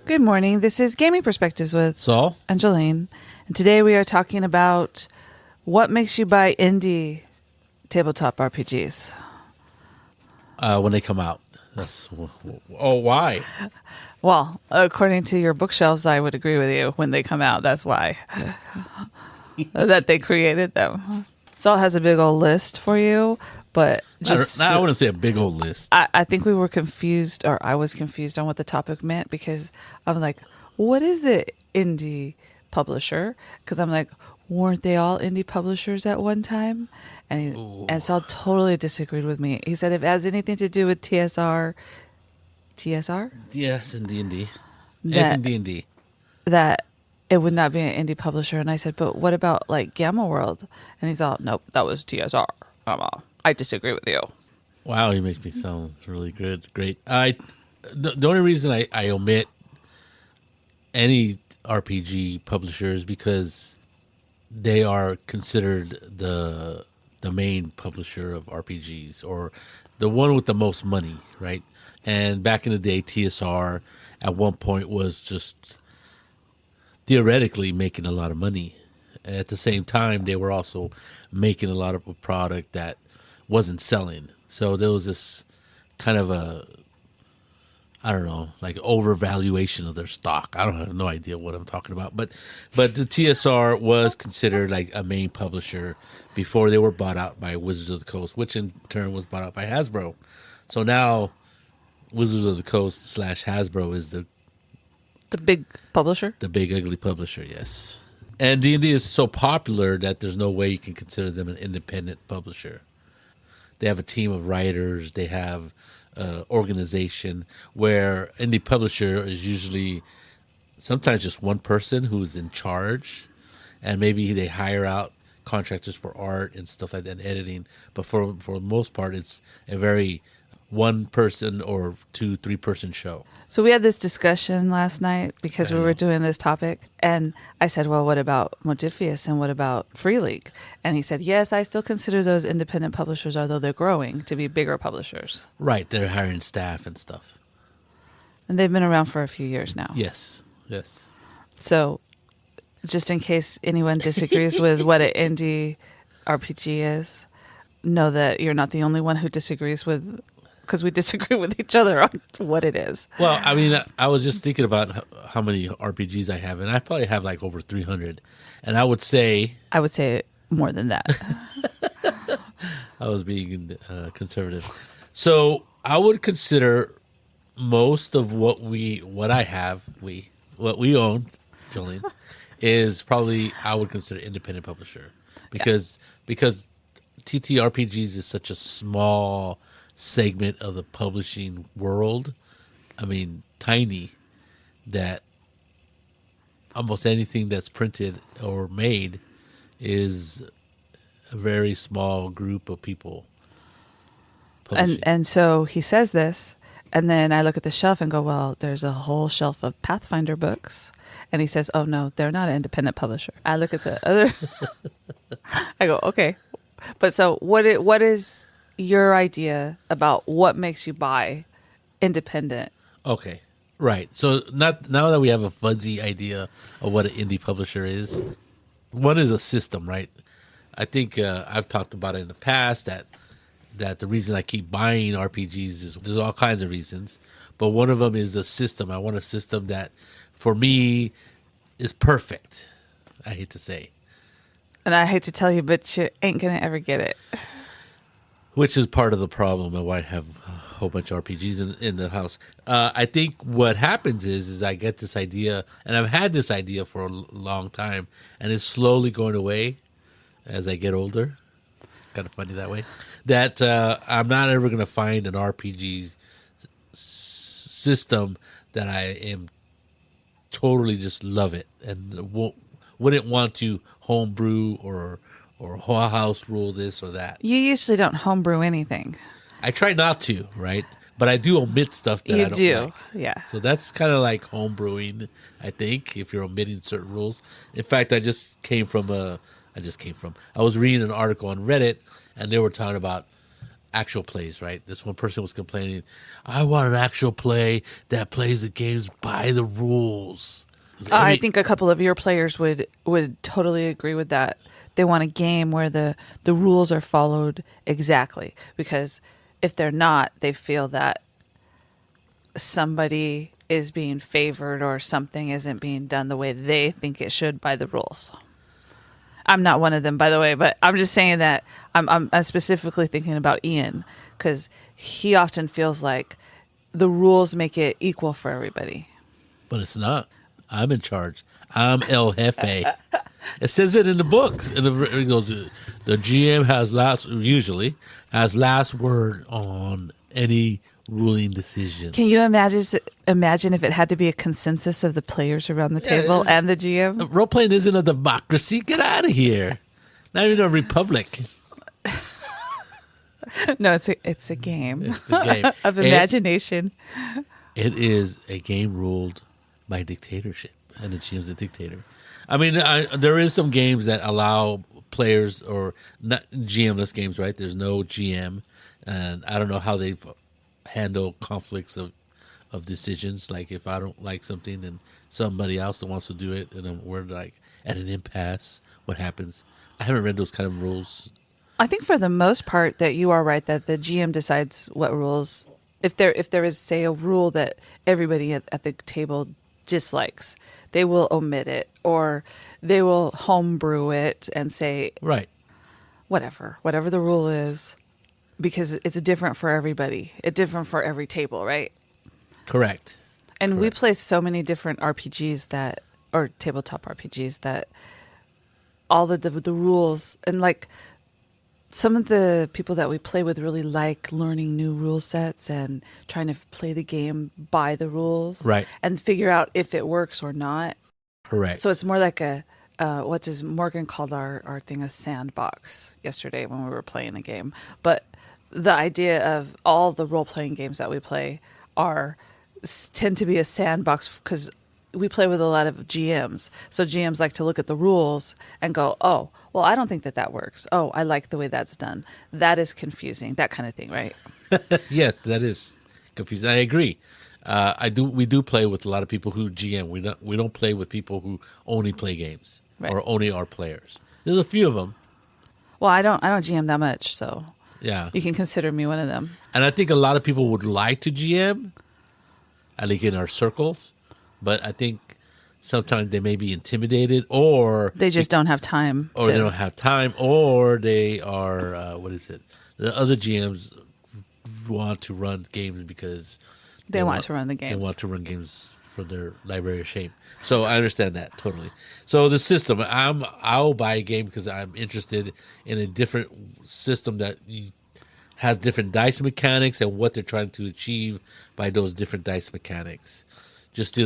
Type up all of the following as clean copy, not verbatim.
Good morning. This is Gaming Perspectives with Saul and Jolene. And today we are talking about what makes you buy indie tabletop RPGs. when they come out. Why? Well, according to your bookshelves, I would agree with you. When they come out, that's why. That they created them. Saul has a big old list for you, but just... I wouldn't say a big old list. I think we were confused, or I was confused on what the topic meant, because I was like, what is it, indie publisher? Because I'm like, weren't they all indie publishers at one time? And Saul totally disagreed with me. He said if it has anything to do with TSR? Yes, in D&D. That, D&D. that it would not be an indie publisher. And I said, but what about like Gamma World? And he's all, nope, that was TSR. I'm all, I disagree with you. Wow, you make me sound really good. Great. The only reason I omit any RPG publisher is because they are considered the main publisher of RPGs, or the one with the most money, right? And back in the day, TSR at one point was just theoretically making a lot of money. At the same time, they were also making a lot of a product that wasn't selling. So there was this kind of a, I don't know, like overvaluation of their stock. I don't have no idea what I'm talking about. But the TSR was considered like a main publisher before they were bought out by Wizards of the Coast, which in turn was bought out by Hasbro. So now Wizards of the Coast / Hasbro is the big publisher? The big ugly publisher, yes. And D&D is so popular that there's no way you can consider them an independent publisher. They have a team of writers. They have organization, where indie publisher is usually sometimes just one person who's in charge, and maybe they hire out contractors for art and stuff like that, and editing. But for the most part, it's a very one person or 2-3 person show. So we had this discussion last night because we were doing this topic, and I said, well, what about Modifius and what about Free League? And he said, yes, I still consider those independent publishers, although they're growing, to be bigger publishers. Right, they're hiring staff and stuff. And they've been around for a few years now. Yes. So just in case anyone disagrees with what an indie RPG is, know that you're not the only one who disagrees with, because we disagree with each other on what it is. Well, I mean, I was just thinking about how many RPGs I have, and I probably have like over 300. And I would say more than that. I was being conservative. So I would consider most of what we own, Jolene, is probably, I would consider independent publisher, because TTRPGs is such a small segment of the publishing world. I mean, tiny, that almost anything that's printed or made is a very small group of people publishing. And so he says this, and then I look at the shelf and go, well, there's a whole shelf of Pathfinder books. And he says, oh, no, they're not an independent publisher. I look at the other. I go, okay. But so what is your idea about what makes you buy independent? Okay, right. So now that we have a fuzzy idea of what an indie publisher is, one is a system, right? I think I've talked about it in the past that the reason I keep buying RPGs is there's all kinds of reasons, but one of them is a system. I want a system that, for me, is perfect. I hate to say. And I hate to tell you, but you ain't going to ever get it. Which is part of the problem of why I have a whole bunch of RPGs in the house. I think what happens is I get this idea, and I've had this idea for a long time, and it's slowly going away as I get older. Kind of funny that way. That I'm not ever going to find an RPG system that I am totally just love it and wouldn't want to homebrew or or house rule this or that. You usually don't homebrew anything. I try not to, right? But I do omit stuff that You I don't do, like. yeah. So that's kind of like homebrewing, I think, if you're omitting certain rules. In fact, I was reading an article on Reddit, and they were talking about actual plays, right? This one person was complaining, I want an actual play that plays the games by the rules. I think a couple of your players would totally agree with that. They want a game where the rules are followed exactly, because if they're not, they feel that somebody is being favored or something isn't being done the way they think it should by the rules. I'm not one of them, by the way, but I'm just saying that I'm specifically thinking about Ian, because he often feels like the rules make it equal for everybody. But it's not. I'm in charge. I'm El Jefe. It says it in the book. It goes, the GM usually has last word on any ruling decision. Can you imagine if it had to be a consensus of the players around the table and the GM? Role playing isn't a democracy. Get out of here. Not even a republic. No, it's a game. It's a game of imagination. It is a game ruled by dictatorship, and the GM's a dictator. I mean, there is some games that allow players, or not GM-less games, right? There's no GM, and I don't know how they've handled conflicts of decisions. Like if I don't like something and somebody else that wants to do it, and we're like at an impasse, what happens? I haven't read those kind of rules. I think for the most part that you are right, that the GM decides what rules. If there is, say, a rule that everybody at the table dislikes, they will omit it, or they will homebrew it and say, right, whatever the rule is, because it's different for everybody. It's different for every table, right? Correct. And we play so many different RPGs or tabletop RPGs, that all the rules, and like some of the people that we play with really like learning new rule sets and trying to play the game by the rules, right, and figure out if it works or not. Correct. So it's more like what does Morgan called our thing a sandbox yesterday when we were playing a game. But the idea of all the role-playing games that we play tend to be a sandbox, because we play with a lot of GMs. So GMs like to look at the rules and go, oh, well, I don't think that works. Oh, I like the way that's done. That is confusing. That kind of thing, right? Yes, that is confusing. I agree. We do play with a lot of people who GM. We don't play with people who only play games, right, or only are players. There's a few of them. Well, I don't GM that much, so yeah, you can consider me one of them. And I think a lot of people would like to GM, at least in our circles, but I think sometimes they may be intimidated, or they just don't have time. Or they don't have time, or they are, the other GMs want to run games because they want to run the games. They want to run games for their library of shame. So I understand that totally. So the system, I'll buy a game because I'm interested in a different system that has different dice mechanics and what they're trying to achieve by those different dice mechanics. Just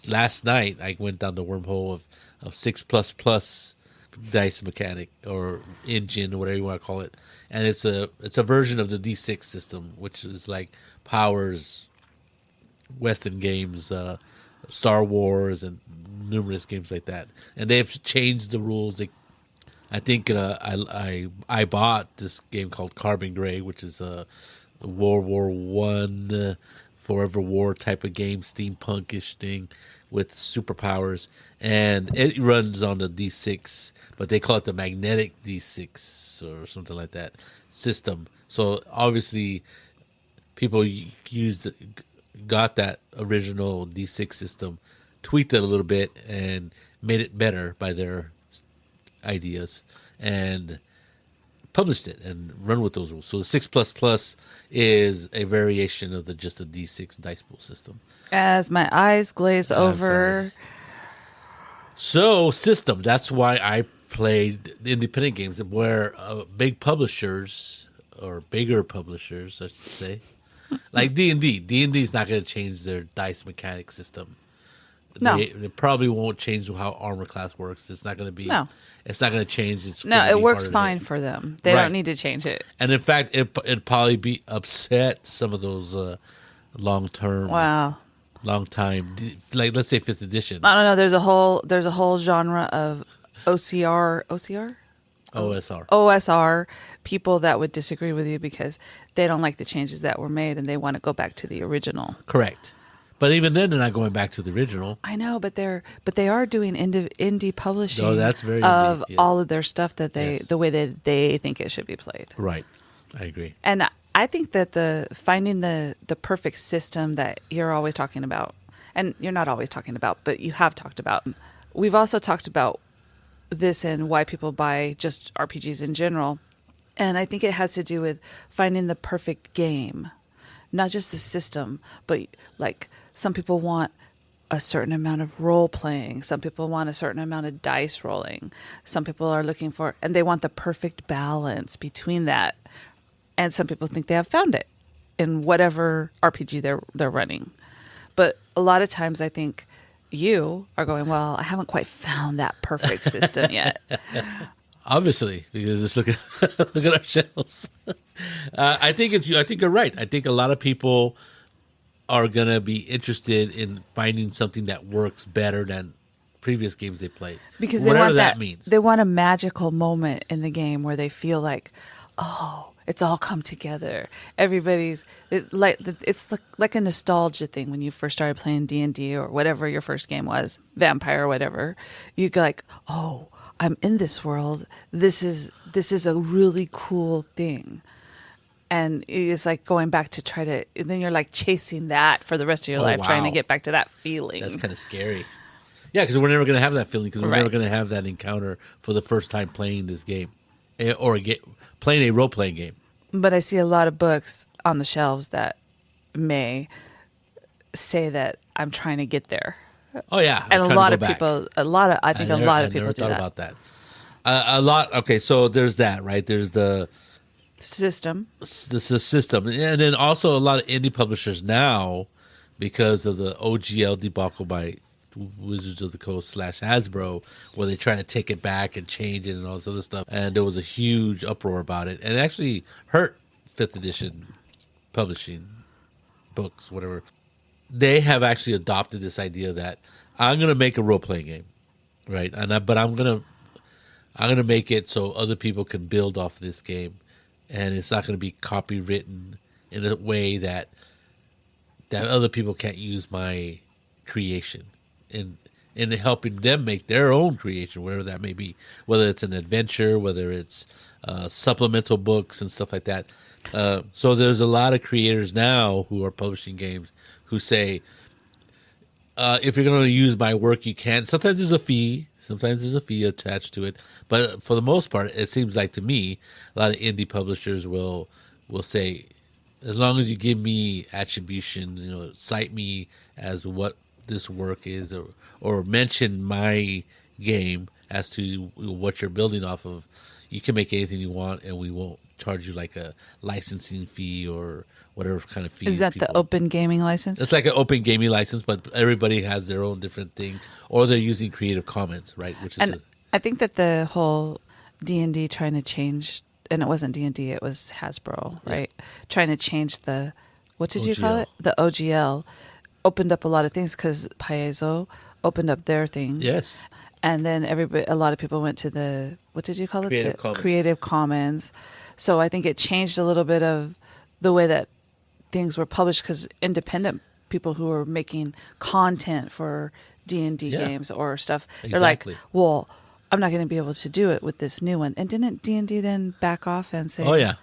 last night, I went down the wormhole of 6++ dice mechanic, or engine, or whatever you want to call it, and it's a version of the D6 system, which is like Powers, Western games, Star Wars, and numerous games like that. And they've changed the rules. I think I bought this game called Carbon Gray, which is a World War One, Forever War type of game, steampunkish thing with superpowers, and it runs on the D6, but they call it the magnetic D6 or something like that system. So obviously, people got that original D6 system, tweaked it a little bit, and made it better by their ideas, and published it and run with those rules. So the 6++ is a variation of just a D6 dice pool system. As my eyes glaze over. So system, that's why I played independent games where big publishers, or bigger publishers, I should say, like D&D. D&D is not going to change their dice mechanic system. No. They probably won't change how armor class works. It's not going to be. No. It's not going to change. It's No, gonna it be works harder fine to, for them. They Right. don't need to change it. And in fact, it'd probably be upset some of those long term, Wow. long time, like let's say 5th edition, I don't know. There's a whole genre of OSR OSR. people that would disagree with you because they don't like the changes that were made and they want to go back to the original. Correct. But even then, they're not going back to the original. I know, but they are doing indie publishing. No, that's very of indie, yes. all of their stuff that Yes. the way that they think it should be played. Right. I agree. And I think that finding the perfect system that you're always talking about, and you're not always talking about, but you have talked about. We've also talked about this and why people buy just RPGs in general. And I think it has to do with finding the perfect game, not just the system, but like some people want a certain amount of role playing. Some people want a certain amount of dice rolling. Some people are looking for, and they want the perfect balance between that. And some people think they have found it in whatever RPG they're running. But a lot of times I think you are going, well, I haven't quite found that perfect system yet. Obviously, because just look at our shelves. I think you're right. I think a lot of people are gonna be interested in finding something that works better than previous games they played. Because they whatever want that means. They want a magical moment in the game where they feel like, oh, it's all come together. It's like a nostalgia thing when you first started playing D&D or whatever your first game was, Vampire or whatever. You go like, oh, I'm in this world. This is a really cool thing. And it's like going back to and then you're like chasing that for the rest of your life, trying to wow. get back to that feeling. That's kind of scary. Yeah, because we're never going to have that feeling because we're Right. never going to have that encounter for the first time playing this game or playing a role-playing game. But I see a lot of books on the shelves that may say that I'm trying to get there. Oh, yeah. And I'm a trying lot to of go back. people, I think a lot of people never do thought that. about that. A lot. Okay, so there's that, right? There's the System. system, and then also a lot of indie publishers now, because of the OGL debacle by Wizards of the Coast / Hasbro, where they're trying to take it back and change it and all this other stuff, and there was a huge uproar about it, and it actually hurt 5th edition publishing books, whatever. They have actually adopted this idea that I'm going to make a role playing game, right? But I'm going to make it so other people can build off this game, and it's not going to be copywritten in a way that other people can't use my creation in helping them make their own creation, whatever that may be, whether it's an adventure, whether it's supplemental books and stuff like that. So there's a lot of creators now who are publishing games who say, if you're going to use my work, you can. Sometimes there's a fee. Sometimes there's a fee attached to it. But for the most part, it seems like to me, a lot of indie publishers will say, as long as you give me attribution, cite me as what this work is, or mention my game as to what you're building off of, you can make anything you want, and we won't charge you like a licensing fee or whatever kind of fee. Is that the open gaming license? It's like an open gaming license, but everybody has their own different thing, or they're using Creative Commons, right? And I think that the whole D&D trying to change, and it wasn't D&D, it was Hasbro, right? Yeah. Trying to change what did you call it? The OGL opened up a lot of things because Paizo opened up their thing. Yes. And then a lot of people went to what did you call it? Creative Commons. Creative Commons. So I think it changed a little bit of the way that things were published because independent people who were making content for D&D games or stuff, they're like, well, I'm not going to be able to do it with this new one. And didn't D&D then back off and say, oh, yeah.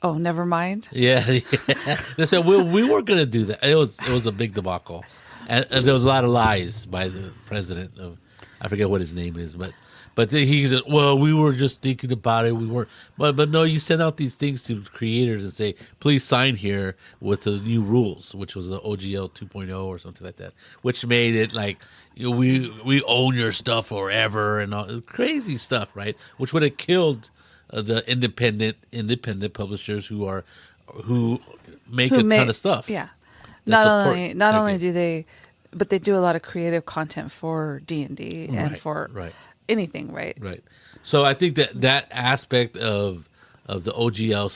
Oh, never mind? Yeah. They said, we weren't going to do that. It was a big debacle. And there was a lot of lies by the president of, I forget what his name is, but he said, well, we were just thinking about it. We weren't, but no, you send out these things to creators and say, please sign here with the new rules, which was the OGL 2.0 or something like that, which made it like, we own your stuff forever and all crazy stuff, right? Which would have killed the independent publishers who make a ton of stuff. Yeah. Not only do they but they do a lot of creative content for D&D and for anything, right? Right. So I think that aspect of the OGL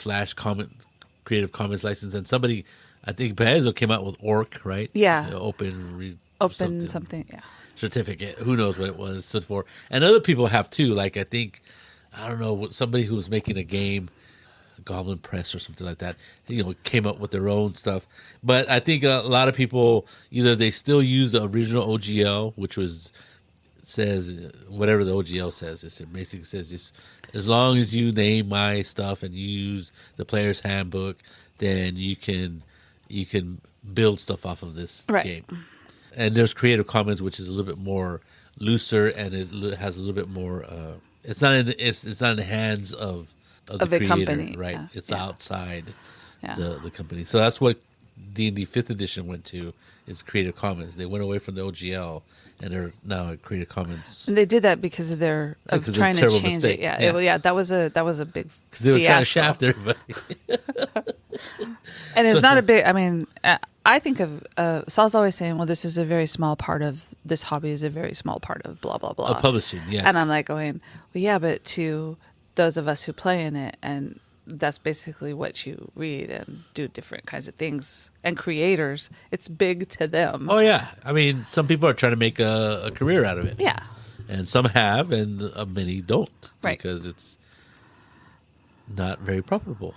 / Creative Commons license, and somebody, I think Paizo came out with ORC, right? Yeah. Open something, yeah. Certificate. Who knows what it was stood for? And other people have too. Like I think, I don't know, somebody who was making a game, Goblin Press or something like that, came up with their own stuff. But I think a lot of people, either they still use the original OGL, which says whatever the OGL says. It basically says just as long as you name my stuff and you use the player's handbook, then you can build stuff off of this game. And there's Creative Commons, which is a little bit more looser and it has a little bit more. It's not in the hands of the creator, company, right? yeah. It's outside the company. So that's what D&D 5th edition went to, is Creative Commons. They went away from the OGL and they're now at Creative Commons. And they did that because of trying to change mistake. it. Yeah. That was a big because they were fiasco. trying to shaft everybody. And it's not a big. I mean, I think of Saul's always saying, "Well, this is a very small part of this hobby is a very small part of blah blah blah." Publishing, yes. And I'm like going, "Well, yeah, but to those of us who play in it, and that's basically what you read and do different kinds of things. And creators, it's big to them." Oh yeah, I mean, some people are trying to make a career out of it. Yeah, and some have, and many don't, right? Because it's not very profitable.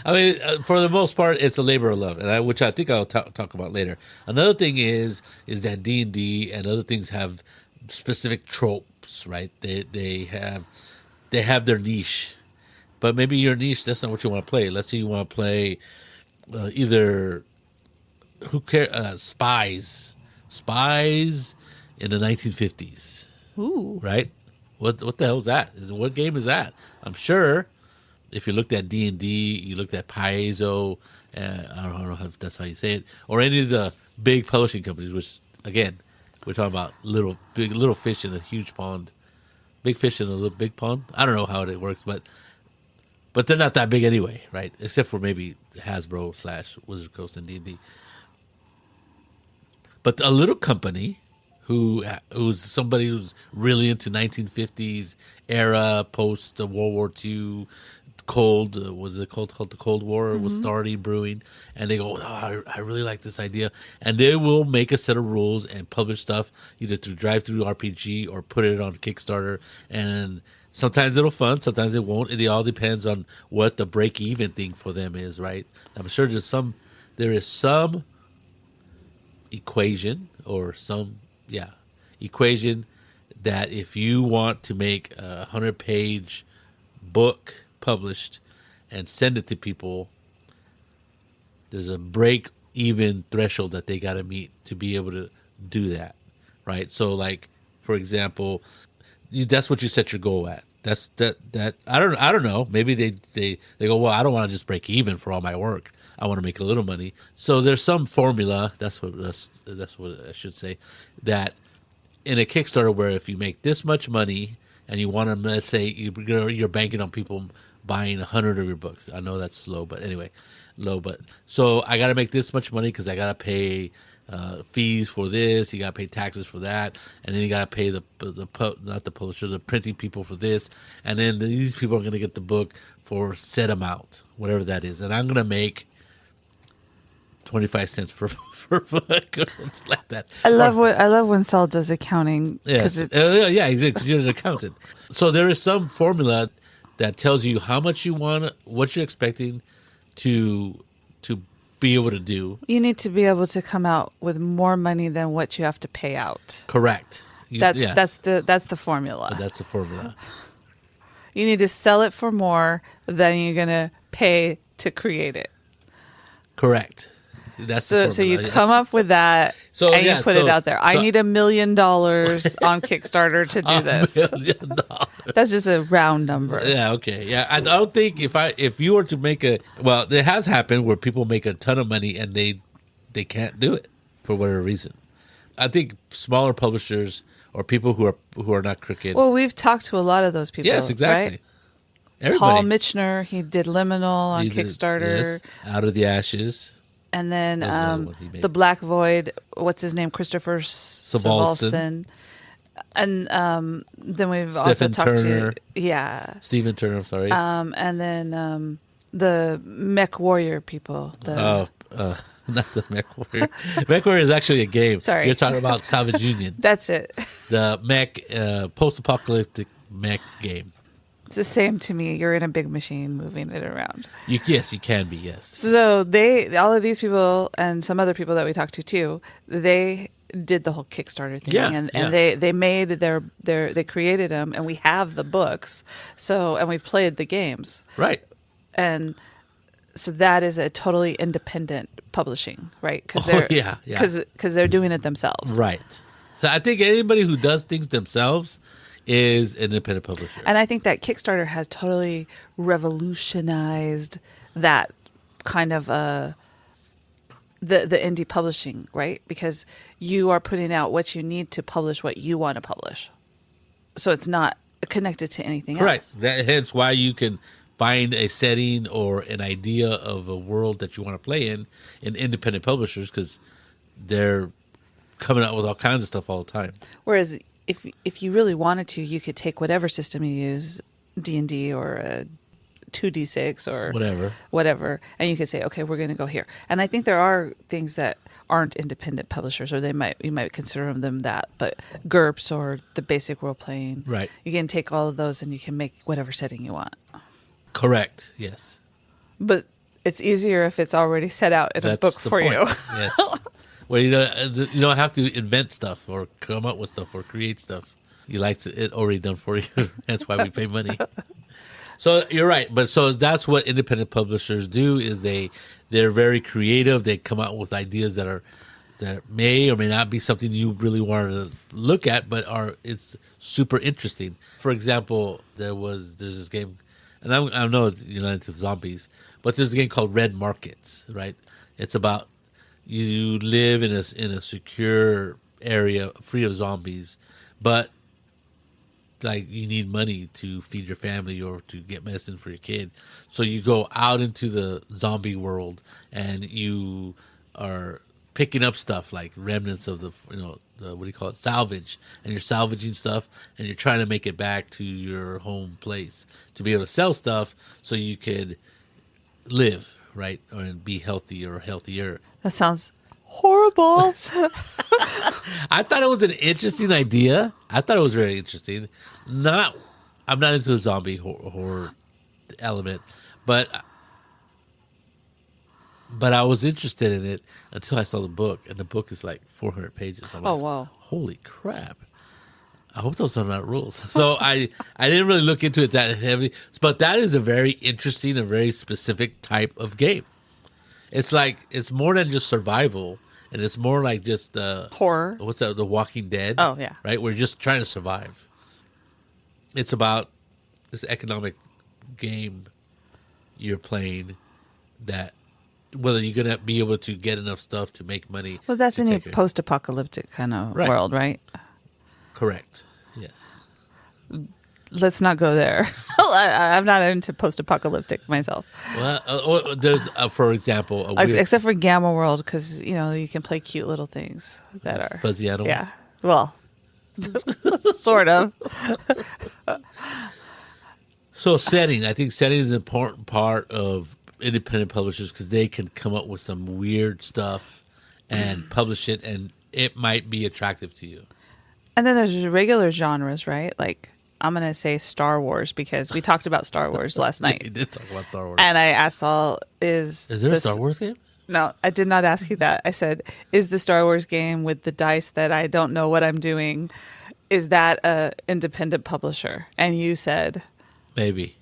I mean, for the most part, it's a labor of love, and which I think I'll talk about later. Another thing is that D&D and other things have specific tropes, right? They have their niche, but maybe your niche, that's not what you want to play. Let's say you want to play either spies in the 1950s. Ooh, right? What the hell is that? What game is that? I'm sure. If you looked at D&D, you looked at Paizo, I don't know if that's how you say it, or any of the big publishing companies, which, again, we're talking about little fish in a huge pond. Big fish in a little big pond. I don't know how it works, but they're not that big anyway, right? Except for maybe Hasbro / Wizard Coast and D&D. But a little company who's somebody who's really into 1950s era, post World War II, was it called the Cold War was starting brewing, and they go, I really like this idea, and they will make a set of rules and publish stuff either through Drive-Thru RPG or put it on Kickstarter, and sometimes it'll fund, sometimes it won't. It all depends on what the break-even thing for them is, right? I'm sure there is some equation equation that if you want to make a 100-page book published and send it to people, there's a break-even threshold that they got to meet to be able to do that, right? So, like, for example, that's what you set your goal at. That's that. I don't know. Maybe they go, well, I don't want to just break even for all my work. I want to make a little money. So there's some formula. That's what I should say. That in a Kickstarter, where if you make this much money and you want to, let's say you're banking on people buying 100 of your books. I know that's slow, but anyway, low. But so I got to make this much money because I got to pay fees for this. You got to pay taxes for that, and then you got to pay not the publisher, the printing people for this, and then these people are going to get the book for set amount, whatever that is, and I'm going to make 25 cents per book or something like that. I love when Saul does accounting. Yes. Yeah, exactly. Because you're an accountant. So there is some formula that tells you how much you want, what you're expecting to be able to do. You need to be able to come out with more money than what you have to pay out. Correct. That's the formula. That's the formula. You need to sell it for more than you're gonna pay to create it. Correct. That's so you come up with that and you put it out there. I need $1 million on Kickstarter to do this. $1 million. That's just a round number. Yeah, okay. Yeah, I don't think if you were to make it has happened where people make a ton of money and they can't do it for whatever reason. I think smaller publishers or people who are not crooked. Well, we've talked to a lot of those people. Yes, exactly. Right? Everybody. Paul Michener, he did Liminal on Kickstarter. Yes, Out of the Ashes. And then That was another one he made. the Black Void. What's his name? Christopher Savalson. Savalson. And then we've also talked Turner. to Stephen Turner. I'm sorry. and then the Mech Warrior people. Not the Mech Warrior. Mech Warrior is actually a game. Sorry. You're talking about Savage Union. That's it. The mech, post-apocalyptic mech game. It's the same to me. You're in a big machine moving it around. Yes, you can be, yes. So all of these people and some other people that we talked to too, they did the whole Kickstarter thing, and they made they created them, and we have the books. So and we've played the games, Right. and so that is a totally independent publishing, right? Because they're doing it themselves, Right. So I think anybody who does things themselves is an independent publisher. And I think that Kickstarter has totally revolutionized that kind of the indie publishing, right? Because you are putting out what you need to publish what you want to publish. So it's not connected to anything else. Right. Hence why you can find a setting or an idea of a world that you want to play in independent publishers, because they're coming out with all kinds of stuff all the time. Whereas if you really wanted to, you could take whatever system you use, D&D or a 2D6 or whatever, and you could say, okay, we're going to go here. And I think there are things that aren't independent publishers, or you might consider them that, but GURPS or the basic role playing. Right. You can take all of those and you can make whatever setting you want. Correct. Yes. But it's easier if it's already set out in a book for you. Yes. Well, you don't have to invent stuff or come up with stuff or create stuff. You like it already done for you. That's why we pay money. So you're right, but so that's what independent publishers do, is they're very creative. They come out with ideas that may or may not be something you really want to look at, but it's super interesting. For example, there's this game, and I know you're not into zombies, but there's a game called Red Markets, right? It's about you live in a secure area free of zombies, but like you need money to feed your family or to get medicine for your kid. So you go out into the zombie world and you are picking up stuff like remnants of the what do you call it, salvage, and you're salvaging stuff and you're trying to make it back to your home place to be able to sell stuff so you could live, right, or be healthy or healthier. That sounds horrible. I thought it was an interesting idea. I thought it was very interesting. I'm not into the zombie horror element, but I was interested in it until I saw the book, and the book is like 400 pages. I'm like, wow. Holy crap. I hope those are not rules. So I didn't really look into it that heavily, but that is a very interesting and very specific type of game. It's more than just survival, and it's more like just horror. What's that? The Walking Dead. Oh yeah, right. We're just trying to survive. It's about this economic game you're playing, that whether you're gonna be able to get enough stuff to make money. Well, that's in a post-apocalyptic kind of world, right? Correct. Yes. Let's not go there. I'm not into post-apocalyptic myself. Well, there's, for example, except for Gamma World, because you can play cute little things that are fuzzy animals. Yeah, well, sort of. So setting, I think setting is an important part of independent publishers, because they can come up with some weird stuff and publish it, and it might be attractive to you. And then there's regular genres, right? Like, I'm going to say Star Wars, because we talked about Star Wars last night. We did talk about Star Wars. And I asked Saul, is there a Star Wars game? No, I did not ask you that. I said, is the Star Wars game with the dice that I don't know what I'm doing, is that a independent publisher? And you said... Maybe.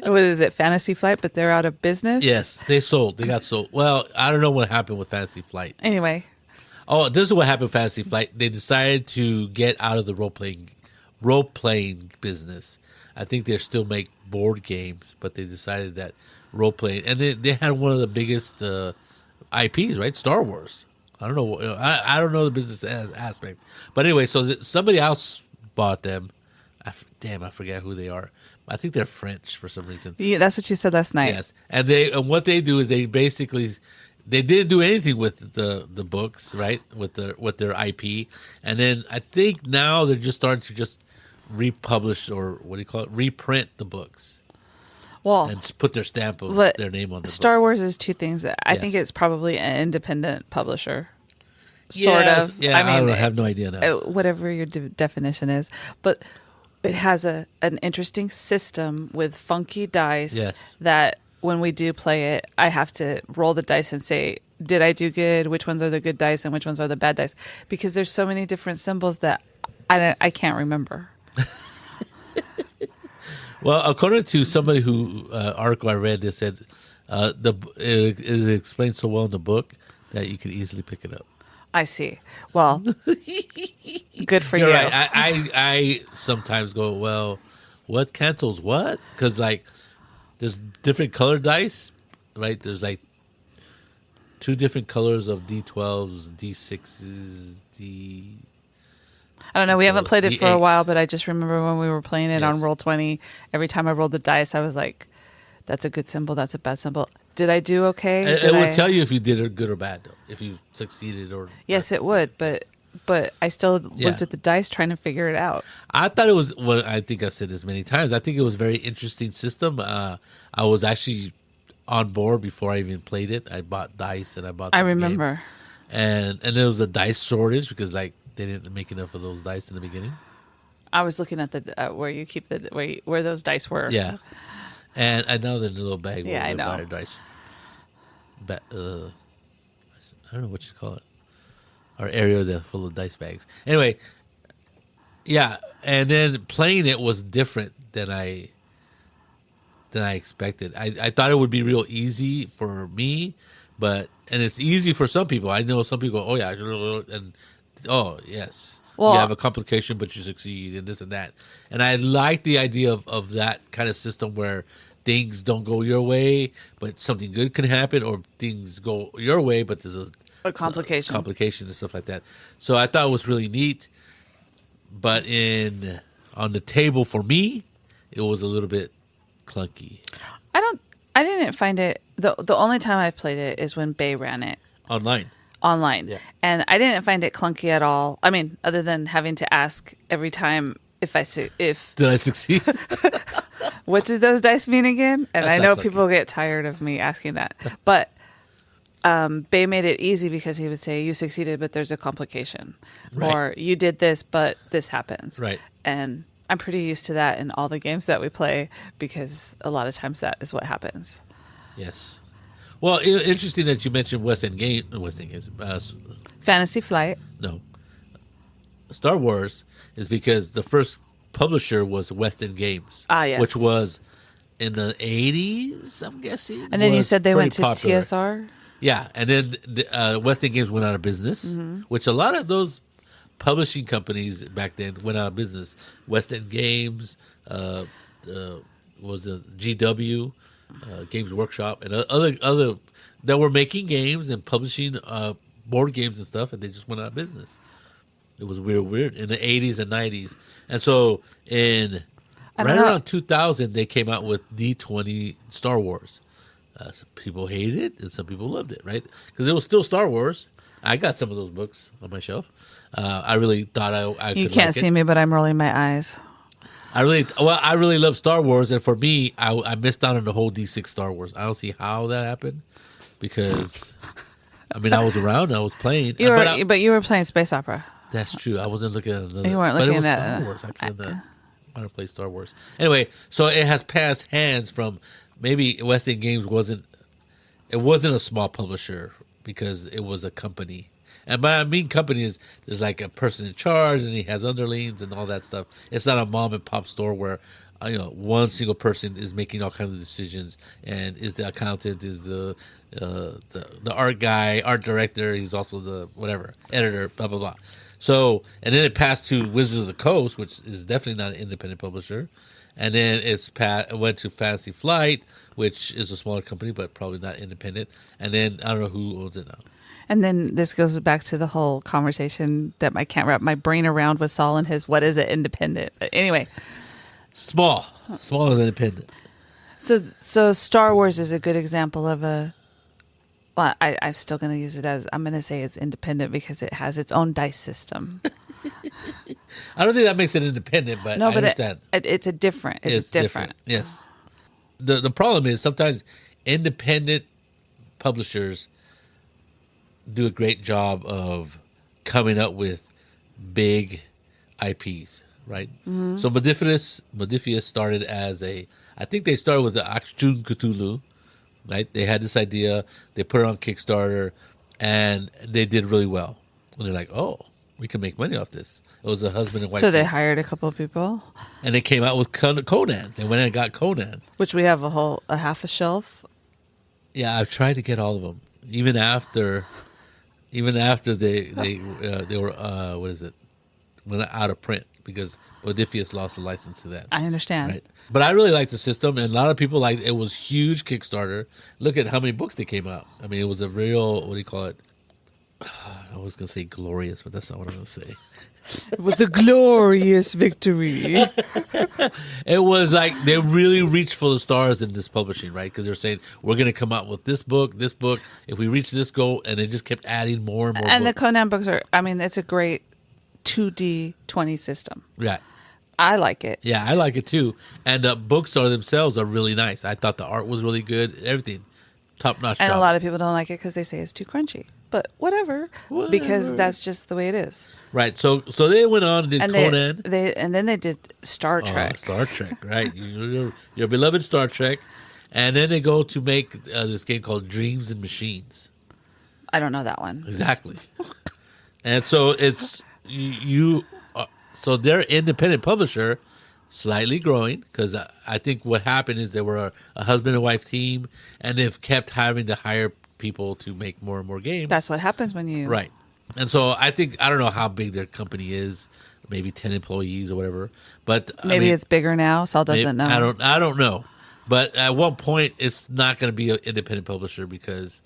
What is it, Fantasy Flight, but they're out of business? Yes, they got sold. Well, I don't know what happened with Fantasy Flight. Anyway. Oh, this is what happened with Fantasy Flight. They decided to get out of the role-playing business. I think they still make board games, but they decided that role-playing... And they had one of the biggest IPs, right? Star Wars. I don't know. I don't know the business aspect. But anyway, so somebody else bought them. I forget who they are. I think they're French for some reason. Yeah, that's what you said last night. Yes, and what they do is they basically they didn't do anything with the books, right? With their IP, and then I think now they're just starting to just republish, or what do you call it, reprint the books Well, and put their stamp of but their name on the Star book. Wars is two things. I think Yes. it's probably an independent publisher. Sort Yes, of. Yeah, I mean, I have no idea now. whatever your definition is, but it has an interesting system with funky dice. Yes. That when we do play it, I have to roll the dice and say, did I do good? Which ones are the good dice and which ones are the bad dice? Because there's so many different symbols that I can't remember. Well, according to somebody who article I read, they said it explains so well in the book that you could easily pick it up. I see. Well, good for You're you. right. I sometimes go, well, what cancels what? Because like there's different color dice, right? There's like 2 different colors of D12s, D6s, I don't know. We haven't played it for a D8s. while, but I just remember when we were playing it on Yes. Roll20, every time I rolled the dice, I was like, that's a good symbol. That's a bad symbol. Did I do okay? It Did would I- tell you if you did it good or bad, though, if you succeeded or Yes, not. it would. But I still Yeah. looked at the dice trying to figure it out. I thought it was. Well, I think I've said this many times. I think it was a very interesting system. I was actually on board before I even played it. I bought dice and I bought. I the game. remember. And there was a dice shortage because like they didn't make enough of those dice in the beginning. I was looking at the where you keep the where those dice were. Yeah, and I know they're in a little bag. Yeah, I know. Buy dice. I don't know what you call it. Our area that's full of dice bags. Anyway, yeah, and then playing it was different than I expected. I thought it would be real easy for me, and it's easy for some people. I know some people. Oh yeah, and oh yes. Well- you have a complication, but you succeed, and this and that. And I like the idea of that kind of system where things don't go your way, but something good can happen, or things go your way, but there's A complication. complications and stuff like that. So I thought it was really neat. But on the table for me, it was a little bit clunky. I didn't find it. The only time I've played it is when Bay ran it Online. online. Yeah. And I didn't find it clunky at all. I mean, other than having to ask every time if Did I succeed? what did those dice mean again? And That's I not know clunky. people get tired of me asking that. But Bay made it easy because he would say, you succeeded, but there's a complication. Right. Or you did this, but this happens. Right. And I'm pretty used to that in all the games that we play because a lot of times that is what happens. Yes. Well, interesting that you mentioned West End Games. Fantasy Flight. No. Star Wars is because the first publisher was West End Games. Ah, yes. Which was in the 80s, I'm guessing. And then you was said they went pretty to popular. TSR. Yeah, and then West End Games went out of business, Mm-hmm. which a lot of those publishing companies back then went out of business. West End Games, was a GW, Games Workshop, and other that were making games and publishing board games and stuff, and they just went out of business. It was weird in the 80s and 90s, and so right don't know. around 2000 they came out with D20 Star Wars. Some people hated it and some people loved it, right? Because it was still Star Wars. I got some of those books on my shelf. I really thought I You could can't like see it. me, but I'm rolling my eyes. I really love Star Wars, and for me, I missed out on the whole D6 Star Wars. I don't see how that happened because, I mean, I was around, I was playing. But you were playing space opera. That's true. I wasn't looking at another. You weren't but it looking was at Star Wars. I couldn't want to play Star Wars. Anyway, so it has passed hands from maybe West End Games wasn't a small publisher because it was a company. And by I mean company is there's like a person in charge and he has underlings and all that stuff. It's not a mom and pop store where one single person is making all kinds of decisions and is the accountant, is the art guy, art director. He's also the whatever editor, blah blah blah. So and then it passed to Wizards of the Coast, which is definitely not an independent publisher. And then it went to Fantasy Flight, which is a smaller company, but probably not independent. And then I don't know who owns it now. And then this goes back to the whole conversation that I can't wrap my brain around with Saul and his what is it independent. But anyway, Small and independent. So Star Wars is a good example of a. Well, I'm still going to use it as, I'm going to say it's independent because it has its own dice system. I don't think that makes it independent, but I understand. It's different. Yes. The problem is sometimes independent publishers do a great job of coming up with big IPs, right? Mm-hmm. So Modiphius started as I think they started with the Achtung Cthulhu, right? They had this idea, they put it on Kickstarter, and they did really well. And they're like, oh, we can make money off this. It was a husband and wife. So they hired a couple of people. And they came out with Conan. They went and got Conan. Which we have a half a shelf. Yeah, I've tried to get all of them. Even after they were, what is it? Went out of print because Modiphius lost the license to that. I understand. Right. But I really like the system, and a lot of people like it. Was huge Kickstarter. Look at how many books they came out. I mean, it was a real, what do you call it? I was going to say glorious, but that's not what I'm going to say. It was a glorious victory. It was like they really reached for the stars in this publishing, right? Because they're saying, we're going to come out with this book. If we reach this goal, and they just kept adding more and more and books. The Conan books are, I mean, it's a great 2D20 system. Yeah. I like it. Yeah, I like it too. And the books themselves are really nice. I thought the art was really good. Everything. Top-notch And job. a lot of people don't like it because they say it's too crunchy. But whatever. Because that's just the way it is. Right. So they went on and did Conan. And then they did Star Trek. Star Trek, right. Your beloved Star Trek. And then they go to make this game called Dreams and Machines. I don't know that one. Exactly. And so it's so they're independent publisher, slightly growing, because I think what happened is they were a husband and wife team, and they've kept having to hire people to make more and more games. That's what happens when you... Right. And so I don't know how big their company is, maybe 10 employees or whatever. But maybe it's bigger now. Saul doesn't know. I don't know. But at one point, it's not going to be an independent publisher because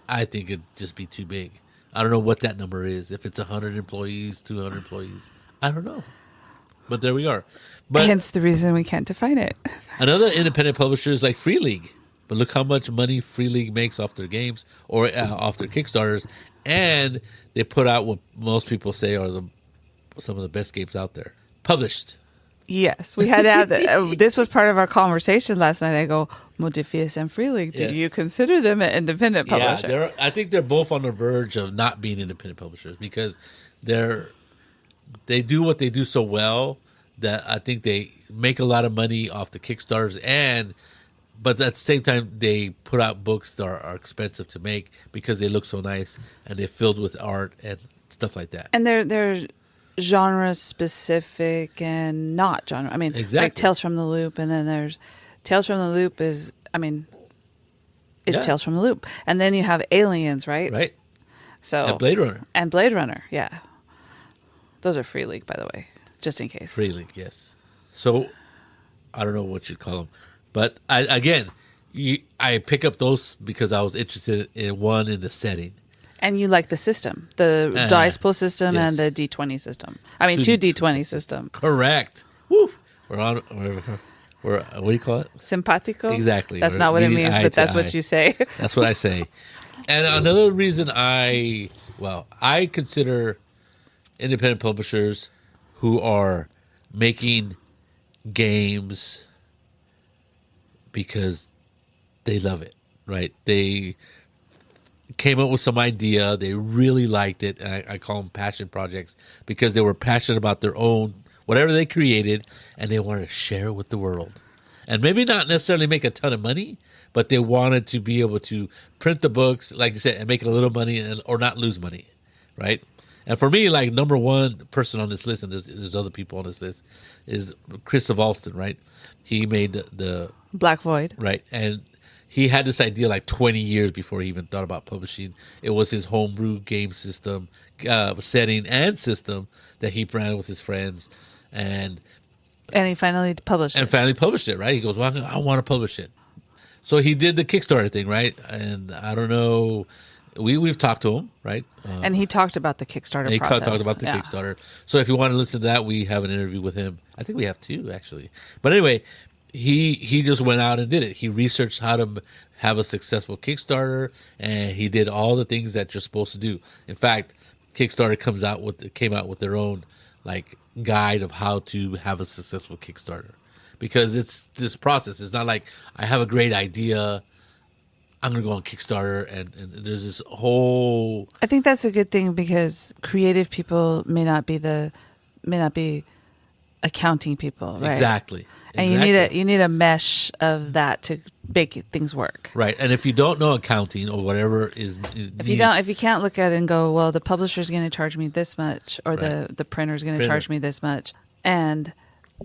I think it'd just be too big. I don't know what that number is. If it's 100 employees, 200 employees, I don't know. But there we are. But hence the reason we can't define it. Another independent publisher is like Free League. But look how much money Free League makes off their games or off their Kickstarters. And they put out what most people say are some of the best games out there. Published. Yes, we had to have that. This was part of our conversation last night. I go, Modiphius and Free League, do you consider them an independent publisher? Yeah, I think they're both on the verge of not being independent publishers because they do what they do so well that I think they make a lot of money off the Kickstarters but at the same time, they put out books that are expensive to make because they look so nice and they're filled with art and stuff like that. And they're genre specific and not genre. I mean, exactly. Like Tales from the Loop, and then there's Tales from the Loop it's Tales from the Loop, and then you have Aliens, right? Right. So and Blade Runner, yeah. Those are Free League, by the way, just in case. Free League, yes. So I don't know what you'd call them. But I pick up those because I was interested in the setting. And you like the system, the dice pool system and the D20 system. I mean, 2 D20 system. Correct. Woo! We're what do you call it? Simpatico? Exactly. That's not what it means, but that's what you say. That's what I say. And another reason I consider independent publishers who are making games because they love it, right? They came up with some idea. They really liked it. And I call them passion projects because they were passionate about their own, whatever they created, and they wanted to share it with the world. And maybe not necessarily make a ton of money, but they wanted to be able to print the books, like you said, and make a little money or not lose money, right? And for me, like number one person on this list, and there's other people on this list, is Chris of Alston, right? He made the Black Void. Right. And he had this idea like 20 years before he even thought about publishing. It was his homebrew game system, setting and system that he ran with his friends. And he finally published it. Right? He goes, well, I want to publish it. So he did the Kickstarter thing, right? And I don't know we've talked to him, right? And he talked about the Kickstarter He process. talked about the Yeah. Kickstarter. So if you want to listen to that, we have an interview with him. I think we have two actually. But anyway, he just went out and did it. He researched how to have a successful Kickstarter, and he did all the things that you're supposed to do. In fact, Kickstarter came out with their own like guide of how to have a successful Kickstarter, because it's this process. It's not like I have a great idea, I'm going to go on Kickstarter, and there's this whole. I think that's a good thing, because creative people may not be accounting people, right? Exactly. And you need a mesh of that to make things work. Right. And if you don't know accounting or whatever is If you can't look at it and go, well, the publisher's going to charge me this much, or the printer's going to charge me this much, and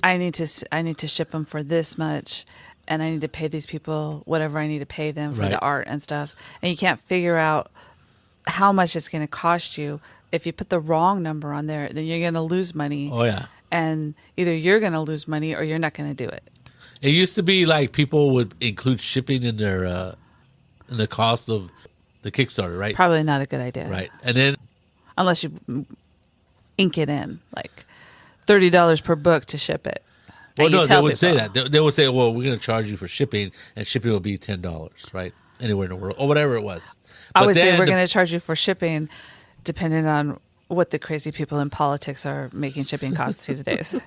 I need to ship them for this much, and I need to pay these people whatever I need to pay them for the art and stuff, and you can't figure out how much it's going to cost you. If you put the wrong number on there, then you're going to lose money. Oh yeah. And either you're going to lose money or you're not going to do it. It used to be like people would include shipping in their in the cost of the Kickstarter, right? Probably not a good idea. Right. And then unless you ink it in, like $30 per book to ship it. Well, no, they would say that. They would say, well, we're going to charge you for shipping, and shipping will be $10, right? Anywhere in the world, or whatever it was. I would say we're going to charge you for shipping, depending on what the crazy people in politics are making shipping costs these days.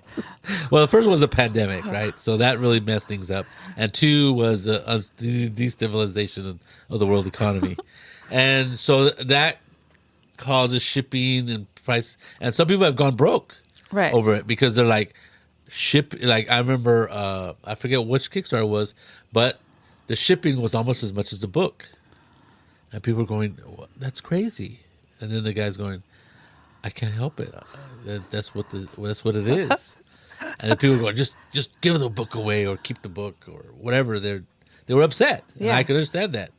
Well, the first was a pandemic, right? So that really messed things up. And two was the destabilization of the world economy. And so that causes shipping and price. And some people have gone broke over it, because they're like, like I remember, I forget which Kickstarter it was, but the shipping was almost as much as the book. And people were going, that's crazy. And then the guy's going, I can't help it. That's what it is. And then people go, just give the book away, or keep the book, or whatever. They were upset, and I can understand that.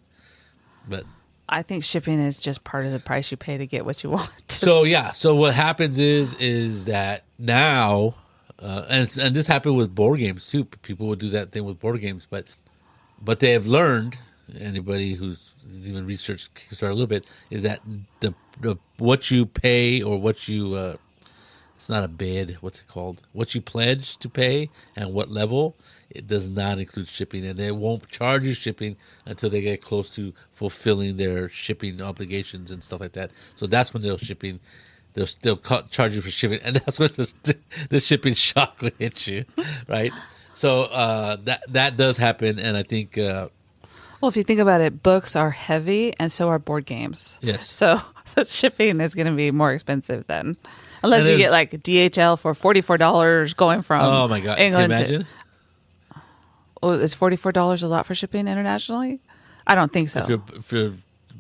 But I think shipping is just part of the price you pay to get what you want. So what happens is that now, and this happened with board games too. People would do that thing with board games, but they have learned. Anybody who's even researched Kickstarter a little bit is that the what you pay, or what you it's not a bid, what's it called, what you pledge to pay and what level, it does not include shipping, and they won't charge you shipping until they get close to fulfilling their shipping obligations and stuff like that. So that's when they'll still charge you for shipping, and that's when the shipping shock will hit you, right? So that does happen, and I think well, if you think about it, books are heavy, and so are board games. Yes. So the shipping is going to be more expensive then, unless you get like DHL for $44 going from oh my god, England. Can you imagine? Is $44 a lot for shipping internationally? I don't think so. If you're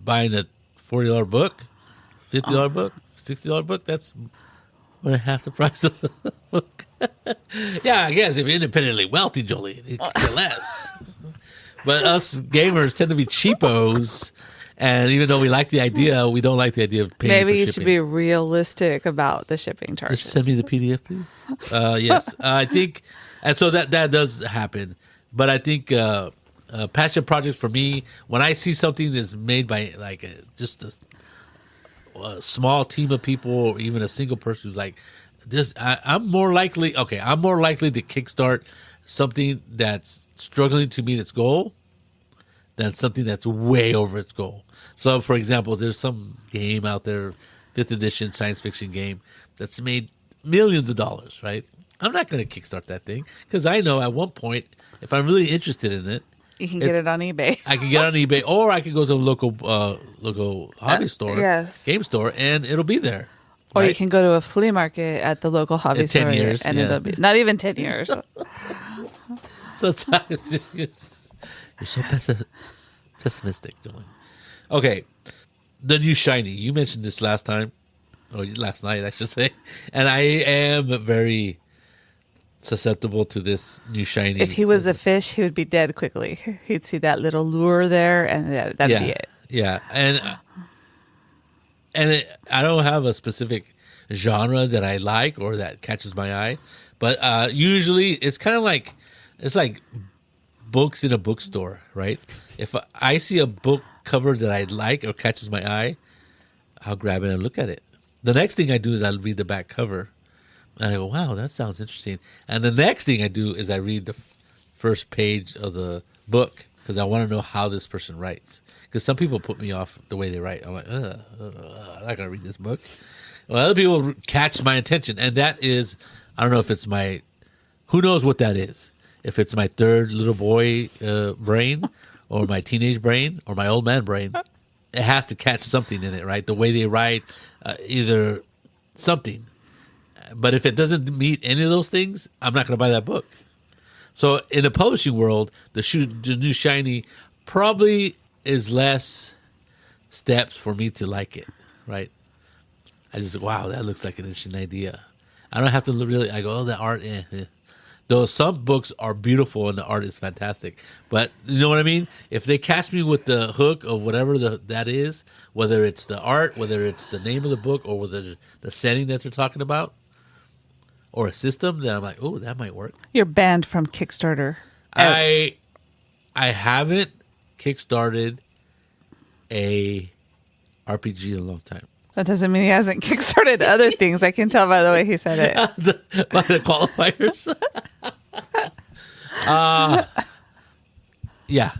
buying a $40 book, $50 book, $60 book, that's more than half the price of the book. Yeah, I guess if you're independently wealthy, Jolene, it could be less. But us gamers tend to be cheapos, and even though we like the idea, we don't like the idea of paying for shipping. Maybe you should be realistic about the shipping charges. Just send me the PDF, please. Yes, I think, and so that does happen. But I think passion projects for me, when I see something that's made by like just a small team of people, or even a single person who's like this, I'm more likely to kickstart something that's struggling to meet its goal than something that's way over its goal. So, for example, there's some game out there, 5th edition science fiction game, that's made millions of dollars, right? I'm not going to kickstart that thing, because I know at one point, if I'm really interested in it, you can get it on eBay. I can get it on eBay, or I can go to a local hobby store, game store, and it'll be there. Or right? you can go to a flea market at the local hobby store, 10 years, and it'll be not even 10 years. Sometimes you're so pessimistic, Jolene. Okay, the new shiny. You mentioned this last time, or last night, I should say, and I am very susceptible to this new shiny. If he was a fish, he would be dead quickly. He'd see that little lure there, and that'd be it. Yeah, and I don't have a specific genre that I like or that catches my eye, but usually it's kind of like, it's like books in a bookstore, right? If I see a book cover that I like or catches my eye, I'll grab it and look at it. The next thing I do is I read the back cover, and I go, "Wow, that sounds interesting." And the next thing I do is I read the first page of the book because I want to know how this person writes. Because some people put me off the way they write. I'm like, I'm not gonna read this book. Well, other people catch my attention, and that is, I don't know if it's my, who knows what that is. If it's my third little boy brain, or my teenage brain, or my old man brain, it has to catch something in it, right? The way they write, either something. But if it doesn't meet any of those things, I'm not going to buy that book. So in the publishing world, the new shiny probably is less steps for me to like it, right? I just, wow, that looks like an interesting idea. I don't have to really, I go, oh, the art, Though some books are beautiful and the art is fantastic. But you know what I mean? If they catch me with the hook of whatever that is, whether it's the art, whether it's the name of the book, or whether the setting that they're talking about, or a system, then I'm like, oh, that might work. You're banned from Kickstarter. I haven't kickstarted a RPG in a long time. That doesn't mean he hasn't kickstarted other things. I can tell by the way he said it. By the qualifiers. Yeah.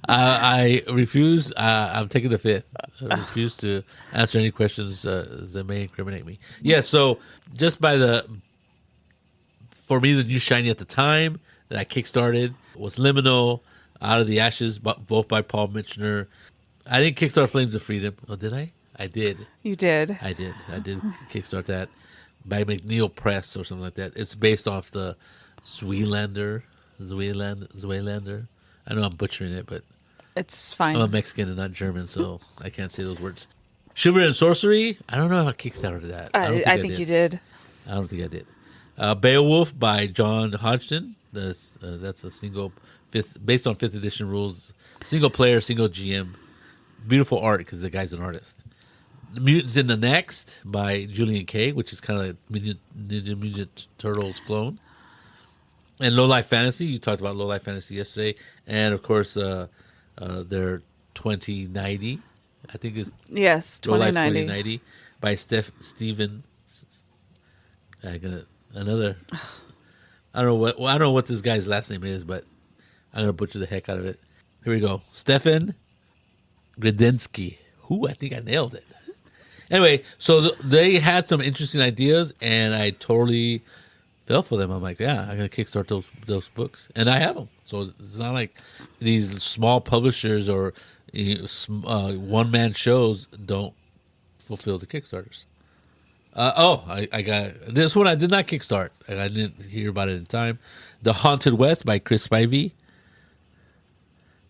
I refuse. I'm taking the fifth. I refuse to answer any questions that may incriminate me. Yeah, so just for me, the new shiny at the time that I kickstarted was Liminal, Out of the Ashes, both by Paul Mitchner. I didn't kickstart Flames of Freedom. Oh, did I? I did. You did. I did kickstart that by McNeil Press or something like that. It's based off the Zweelander. I know I'm butchering it, but it's fine. I'm a Mexican and not German, so I can't say those words. Chivalry and Sorcery. I don't know if I kickstarted that. I think you did. I don't think I did. Beowulf by John Hodgson. That's a based on 5th edition rules. Single player, single GM. Beautiful art because the guy's an artist. Mutants in the Next by Julian Kay, which is kind of like Ninja Mutant Turtles clone. And Low Life Fantasy. You talked about Low Life Fantasy yesterday. And, of course, their 2090. I think it's yes, 2090. Low Life 2090 by Stephen. I don't know what this guy's last name is, but I'm gonna butcher the heck out of it. Here we go. Stefan Gradensky. I think I nailed it. Anyway, so they had some interesting ideas, and I totally fell for them. I'm like, yeah, I'm gonna kickstart those books, and I have them. So it's not like these small publishers or one-man shows don't fulfill the Kickstarters. I got this one. I did not kickstart. I didn't hear about it in time. The Haunted West by Chris Spivey.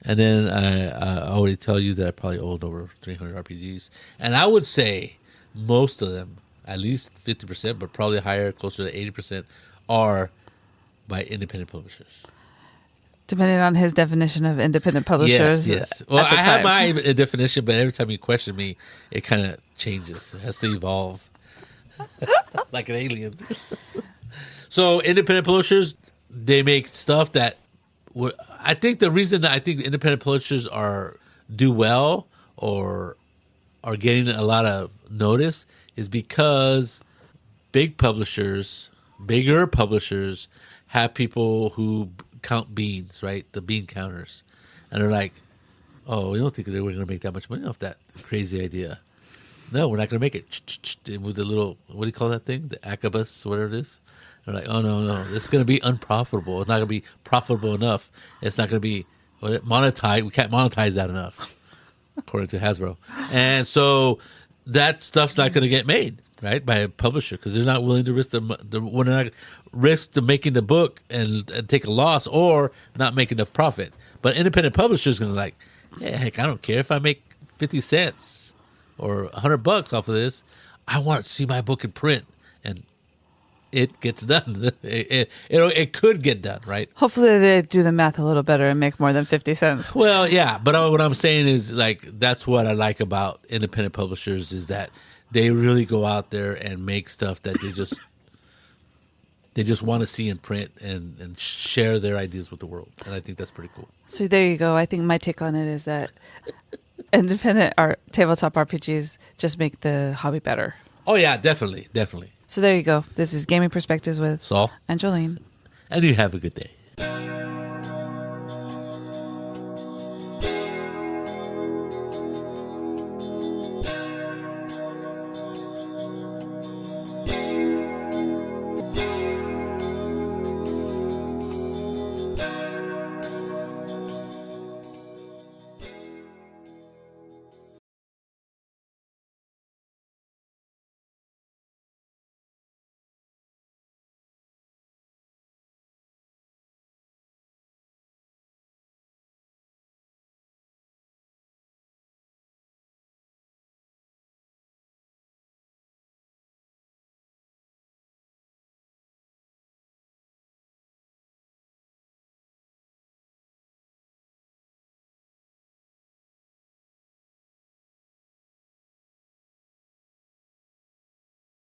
And then I already tell you that I probably owned over 300 RPGs. And I would say most of them, at least 50%, but probably higher, closer to 80%, are by independent publishers. Depending on his definition of independent publishers. Yes. Well, I have my definition, but every time you question me, it kind of changes. It has to evolve. Like an alien. So independent publishers, they make stuff that I think the reason that I think independent publishers do well or are getting a lot of notice is because bigger publishers have people who count beans, right? The bean counters. And they're like, oh, we don't think they were going to make that much money off that crazy idea. No, we're not going to make it. With the little, what do you call that thing? The acabus, whatever it is. They're like, oh, no. It's going to be unprofitable. It's not going to be profitable enough. It's not going to be monetized. We can't monetize that enough, according to Hasbro. And so that stuff's not going to get made, right, by a publisher because they're not willing to risk making the book and take a loss or not make enough profit. But independent publishers are going to like, yeah, heck, I don't care if I make 50 cents. Or $100 off of this. I want to see my book in print, and it gets done. It could get done, right? Hopefully, they do the math a little better and make more than 50 cents. Well, yeah, but what I'm saying is, like, that's what I like about independent publishers is that they really go out there and make stuff that they just they just want to see in print and share their ideas with the world. And I think that's pretty cool. So there you go. I think my take on it is that independent art, tabletop RPGs just make the hobby better. Oh, yeah, definitely. Definitely. So there you go. This is Gaming Perspectives with Saul. and Jolene. And you have a good day.